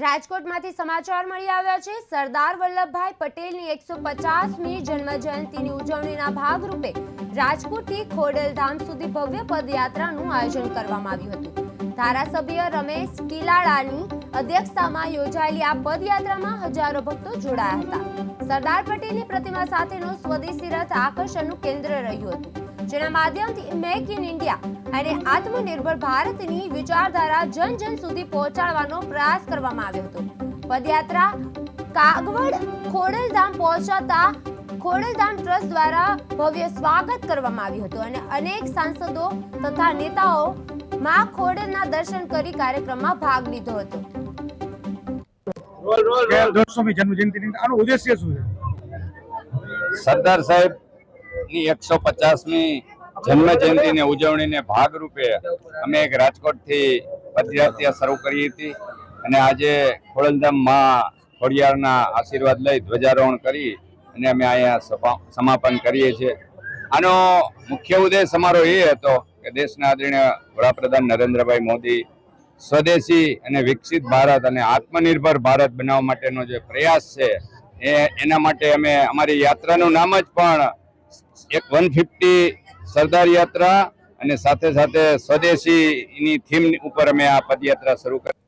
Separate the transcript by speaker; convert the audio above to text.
Speaker 1: રાજકોટમાંથી સમાચાર મળી આવ્યા છે। સરદાર વલ્લભભાઈ પટેલની 150મી જન્મ જયંતિની ઉજવણીના ભાગરૂપે રાજકોટથી ખોડલધામ સુધી ભવ્ય પદયાત્રાનું આયોજન કરવામાં આવ્યું હતું। ધારાસભ્ય રમેશ કિલાળાની અધ્યક્ષતામાં યોજાયેલી આ પદયાત્રામાં હજારો ભક્તો જોડાયા હતા। સરદાર પટેલની પ્રતિમા સાથેનો સ્વદેશી રથ આકર્ષણનું કેન્દ્ર રહ્યું હતું, જેના માધ્યમથી મેક ઇન ઇન્ડિયા અને આત્મનિર્ભર ભારતની વિચારધારા જન જન સુધી પહોંચાડવાનો પ્રયાસ કરવામાં આવ્યો હતો। પદયાત્રા કાગવડ ખોડલધામ પહોંચતા ખોડલધામ ટ્રસ્ટ દ્વારા ભવ્ય સ્વાગત કરવામાં આવ્યું હતું અને અનેક સાંસદો તથા નેતાઓ માં ખોડલના દર્શન કરી કાર્યક્રમમાં ભાગ લીધો હતો।
Speaker 2: સરદાર સાહેબ ની 150મી જન્મ જયંતિની ઉજવણીને ભાગરૂપે અમે એક રાજકોટથી પદયાત્રા શરૂ કરી હતી અને આજે ખોડલધામ માં ખોડિયારના આશીર્વાદ લઈ ધ્વજારોહણ કરી અને અમે અહીંયા સમાપન કરીએ છીએ। આનો મુખ્ય ઉદ્દેશ અમારો એ હતો કે દેશના આદરણીય વડાપ્રધાન નરેન્દ્રભાઈ મોદી સ્વદેશી અને વિકસિત ભારત અને આત્મનિર્ભર ભારત બનાવવા માટેનો જે પ્રયાસ છે એના માટે અમે અમારી યાત્રાનું નામ જ પણ એક 150 સરદાર યાત્રા અને સાથે સાથે સ્વદેશીની થીમ ઉપર અમે આ પદયાત્રા શરૂ કરી।